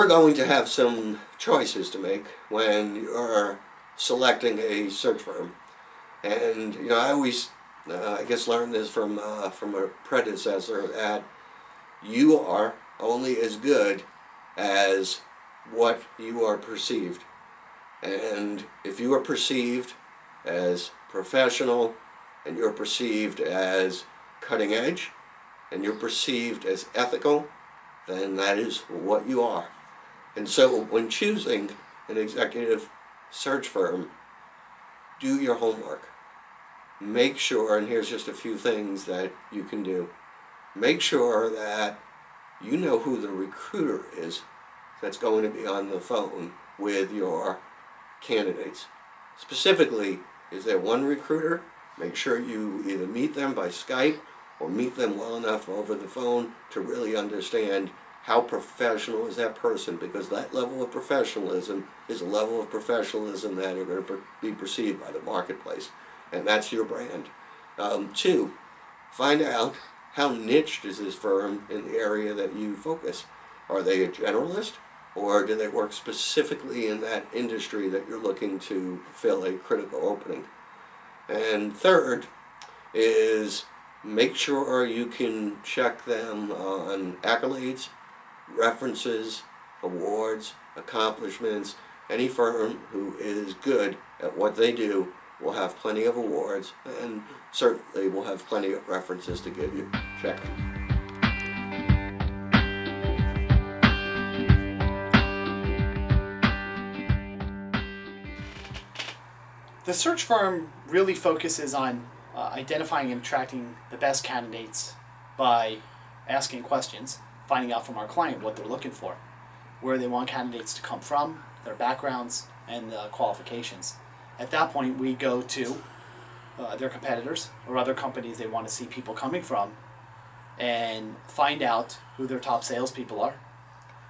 going to have some choices to make when you're selecting a search firm. And you know, I always, I guess, learned this from a predecessor, that you are only as good as what you are perceived. And if you are perceived as professional, and you're perceived as cutting edge, and you're perceived as ethical, then that is what you are. And so when choosing an executive search firm, do your homework. Make sure, and here's just a few things that you can do. Make sure that you know who the recruiter is that's going to be on the phone with your candidates. Specifically, is there one recruiter? Make sure you either meet them by Skype or meet them well enough over the phone to really understand how professional is that person, because that level of professionalism is a level of professionalism that are going to be perceived by the marketplace, and that's your brand. 2, find out how niched is this firm in the area that you focus. Are they a generalist, or do they work specifically in that industry that you're looking to fill a critical opening? And 3rd is make sure you can check them on accolades, references, awards, accomplishments. Any firm who is good at what they do will have plenty of awards, and certainly will have plenty of references to give you. Check them. The search firm really focuses on identifying and attracting the best candidates by asking questions, finding out from our client what they're looking for, where they want candidates to come from, their backgrounds, and qualifications. At that point, we go to their competitors or other companies they want to see people coming from, and find out who their top salespeople are.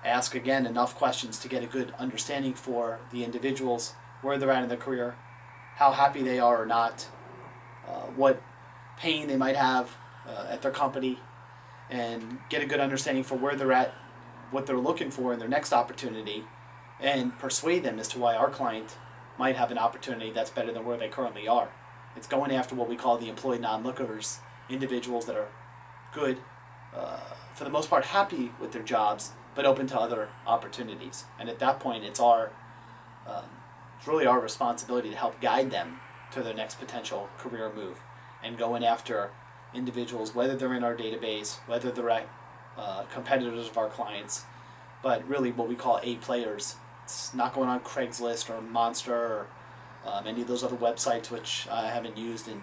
Ask, again, enough questions to get a good understanding for the individuals, where they're at in their career, how happy they are or not, what pain they might have at their company, and get a good understanding for where they're at, what they're looking for in their next opportunity, and persuade them as to why our client might have an opportunity that's better than where they currently are. It's going after what we call the employed non-lookers, individuals that are good, for the most part happy with their jobs, but open to other opportunities. And at that point, it's really our responsibility to help guide them to their next potential career move, and going after individuals, whether they're in our database, whether they're at competitors of our clients, but really what we call A players. It's not going on Craigslist or Monster or any of those other websites, which I haven't used in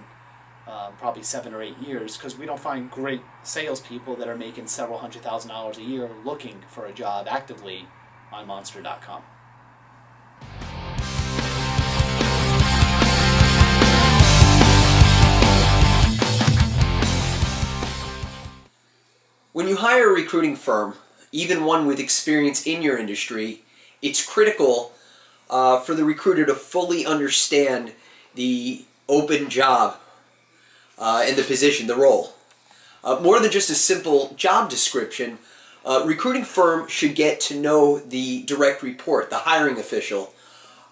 probably 7 or 8 years, because we don't find great salespeople that are making several $100,000 a year looking for a job actively on Monster.com. When you hire a recruiting firm, even one with experience in your industry, it's critical for the recruiter to fully understand the open job and the position, the role. More than just a simple job description, a recruiting firm should get to know the direct report, the hiring official,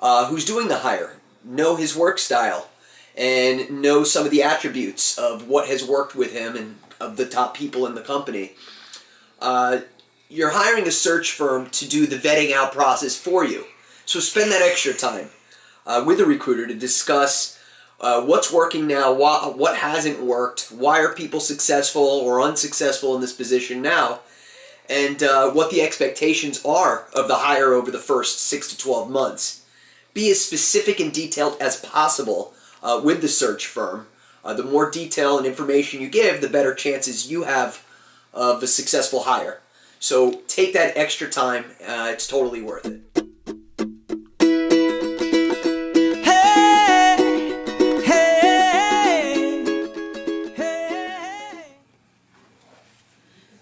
who's doing the hire, know his work style, and know some of the attributes of what has worked with him and of the top people in the company. You're hiring a search firm to do the vetting out process for you. So spend that extra time with a recruiter to discuss what's working now, what hasn't worked, why are people successful or unsuccessful in this position now, and what the expectations are of the hire over the first 6 to 12 months. Be as specific and detailed as possible with the search firm. The more detail and information you give, the better chances you have of a successful hire. So take that extra time. It's totally worth it.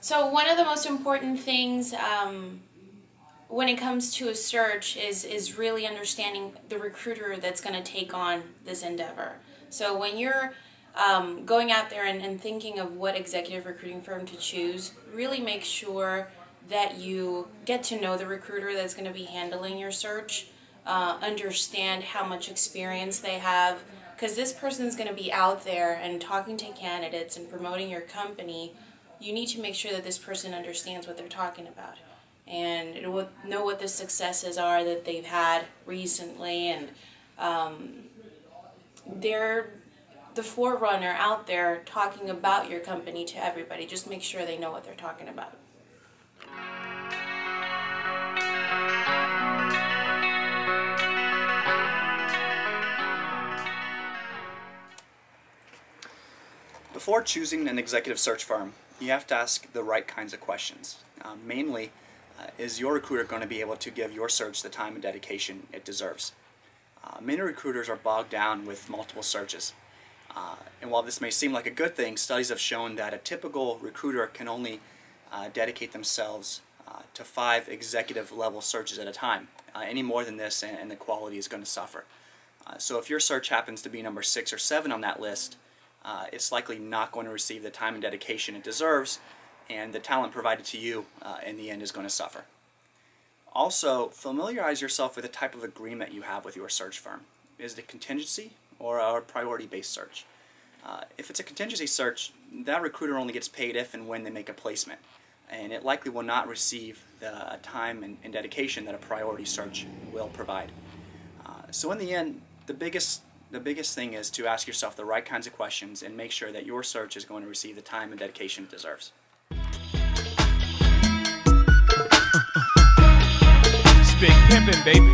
So one of the most important things when it comes to a search is really understanding the recruiter that's going to take on this endeavor. So when you're going out there and thinking of what executive recruiting firm to choose, really make sure that you get to know the recruiter that's going to be handling your search, understand how much experience they have, because this person is going to be out there and talking to candidates and promoting your company. You need to make sure that this person understands what they're talking about and know what the successes are that they've had recently, and they're the forerunner out there talking about your company to everybody. Just make sure they know what they're talking about. Before choosing an executive search firm, you have to ask the right kinds of questions. Mainly, is your recruiter going to be able to give your search the time and dedication it deserves? Many recruiters are bogged down with multiple searches. And while this may seem like a good thing, studies have shown that a typical recruiter can only dedicate themselves to 5 executive level searches at a time. Any more than this and the quality is going to suffer. So if your search happens to be number 6 or 7 on that list, it's likely not going to receive the time and dedication it deserves, and the talent provided to you in the end is going to suffer. Also, familiarize yourself with the type of agreement you have with your search firm. Is it a contingency or a priority-based search? If it's a contingency search, that recruiter only gets paid if and when they make a placement, and it likely will not receive the time and dedication that a priority search will provide. So in the end, the biggest thing is to ask yourself the right kinds of questions and make sure that your search is going to receive the time and dedication it deserves. Big pimpin', baby.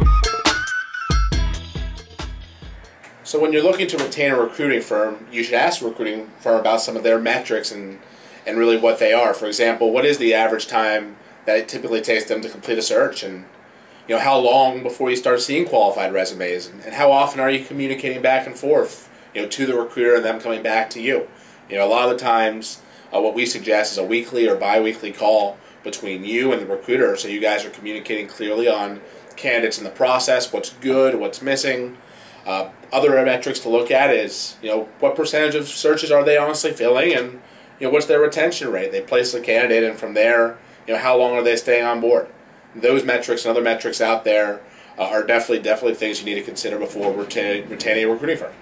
So when you're looking to retain a recruiting firm, you should ask the recruiting firm about some of their metrics and really what they are. For example, what is the average time that it typically takes them to complete a search, and how long before you start seeing qualified resumes, and how often are you communicating back and forth to the recruiter and them coming back to you. A lot of the times what we suggest is a weekly or bi-weekly call between you and the recruiter, so you guys are communicating clearly on candidates in the process, what's good, what's missing. Other metrics to look at is what percentage of searches are they honestly filling, and what's their retention rate. They place the candidate, and from there how long are they staying on board. Those metrics and other metrics out there are definitely things you need to consider before retaining a recruiting firm.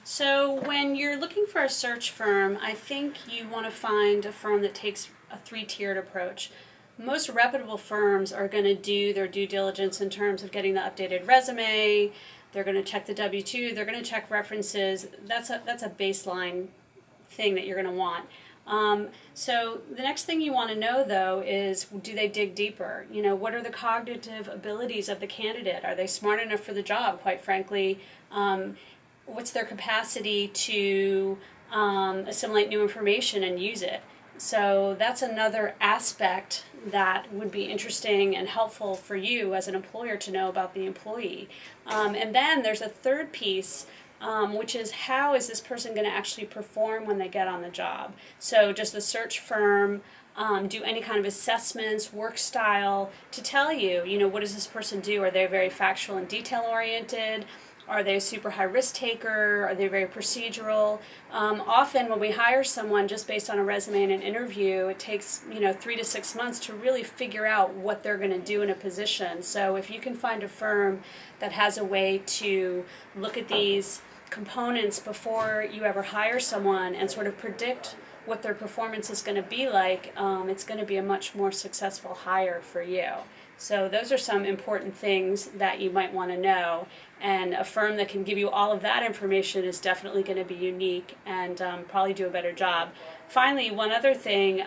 So when you're looking for a search firm, I think you want to find a firm that takes a 3-tiered approach. Most reputable firms are going to do their due diligence in terms of getting the updated resume. They're going to check the W-2. They're going to check references. That's a baseline thing that you're going to want. So the next thing you want to know, though, is do they dig deeper? What are the cognitive abilities of the candidate? Are they smart enough for the job, quite frankly? What's their capacity to assimilate new information and use it? So that's another aspect that would be interesting and helpful for you as an employer to know about the employee. And then there's a third piece, which is how is this person going to actually perform when they get on the job? So does the search firm do any kind of assessments, work style to tell you, what does this person do? Are they very factual and detail oriented? Are they a super high risk taker? Are they very procedural? Often when we hire someone just based on a resume and an interview, it takes 3 to 6 months to really figure out what they're going to do in a position. So if you can find a firm that has a way to look at these components before you ever hire someone and sort of predict what their performance is going to be like, it's going to be a much more successful hire for you. So those are some important things that you might want to know. And a firm that can give you all of that information is definitely going to be unique and probably do a better job. Finally, one other thing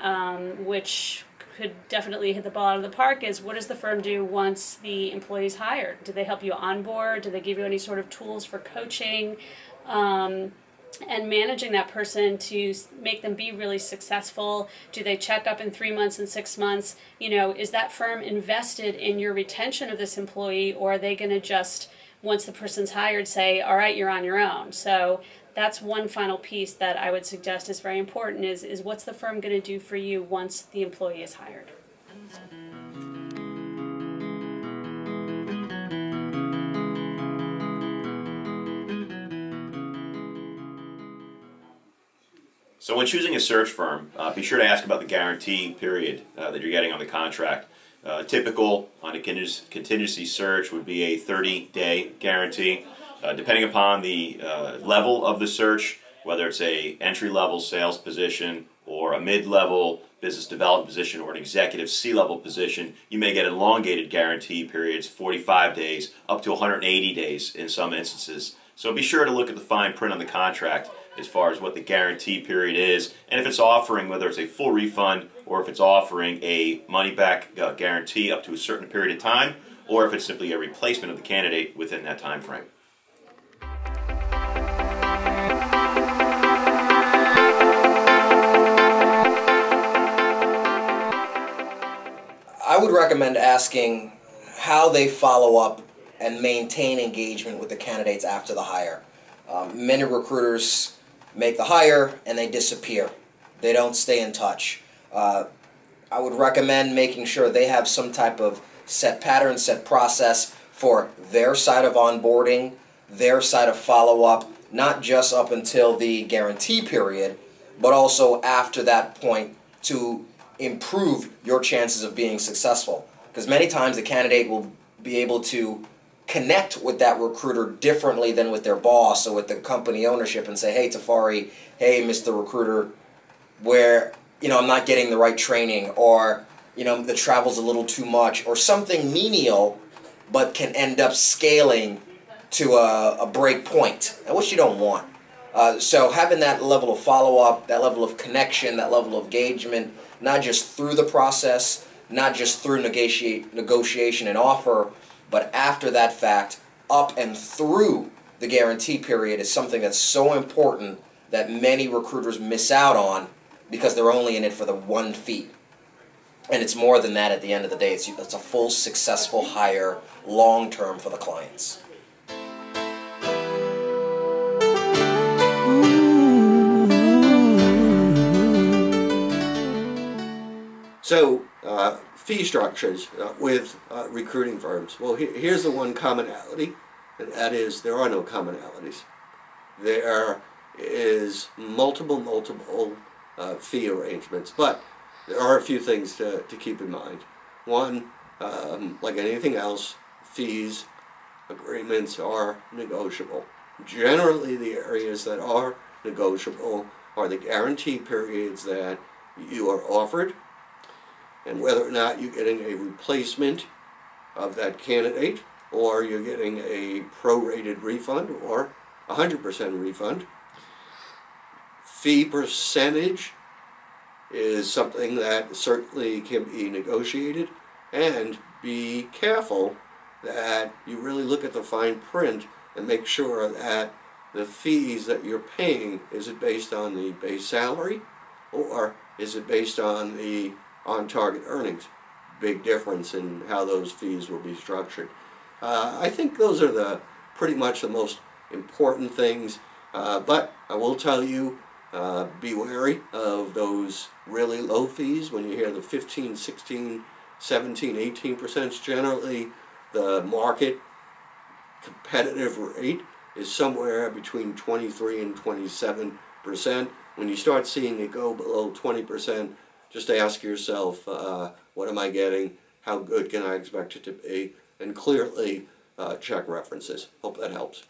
which could definitely hit the ball out of the park is what does the firm do once the employee is hired? Do they help you onboard? Do they give you any sort of tools for coaching and managing that person to make them be really successful? Do they check up in 3 months and 6 months? Is that firm invested in your retention of this employee, or are they going to just, once the person's hired, say, all right, you're on your own? So that's one final piece that I would suggest is very important is what's the firm going to do for you once the employee is hired? So when choosing a search firm, be sure to ask about the guarantee period that you're getting on the contract. Typical on a contingency search would be a 30-day guarantee. Depending upon the level of the search, whether it's a entry-level sales position or a mid-level business development position or an executive C-level position, you may get elongated guarantee periods, 45 days, up to 180 days in some instances. So be sure to look at the fine print on the contract as far as what the guarantee period is, and if it's offering, whether it's a full refund or if it's offering a money-back guarantee up to a certain period of time, or if it's simply a replacement of the candidate within that time frame. I would recommend asking how they follow up and maintain engagement with the candidates after the hire. Many recruiters make the hire and they disappear. They don't stay in touch. I would recommend making sure they have some type of set pattern, set process for their side of onboarding, their side of follow-up, not just up until the guarantee period, but also after that point to improve your chances of being successful. Because many times the candidate will be able to connect with that recruiter differently than with their boss or with the company ownership and say, hey, Tafari, hey, Mr. Recruiter, where, I'm not getting the right training, or, the travel's a little too much, or something menial, but can end up scaling to a break point, which you don't want. So having that level of follow-up, that level of connection, that level of engagement, not just through the process, not just through negotiation and offer, but after that fact, up and through the guarantee period is something that's so important that many recruiters miss out on because they're only in it for the one fee. And it's more than that at the end of the day. It's a full successful hire long-term for the clients. So, fee structures with recruiting firms. Well, here's the one commonality, and that is there are no commonalities. There is multiple fee arrangements, but there are a few things to keep in mind. One, like anything else, fees, agreements are negotiable. Generally, the areas that are negotiable are the guarantee periods that you are offered, and whether or not you're getting a replacement of that candidate, or you're getting a prorated refund, or 100% refund. Fee percentage is something that certainly can be negotiated, and be careful that you really look at the fine print and make sure that the fees that you're paying, is it based on the base salary, or is it based on the on-target earnings? Big difference in how those fees will be structured. I think those are pretty much the most important things, but I will tell you, be wary of those really low fees. When you hear the 15, 16, 17, 18%, generally the market competitive rate is somewhere between 23 and 27%. When you start seeing it go below 20%, just ask yourself, what am I getting? How good can I expect it to be? And clearly check references. Hope that helps.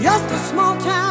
Just a small town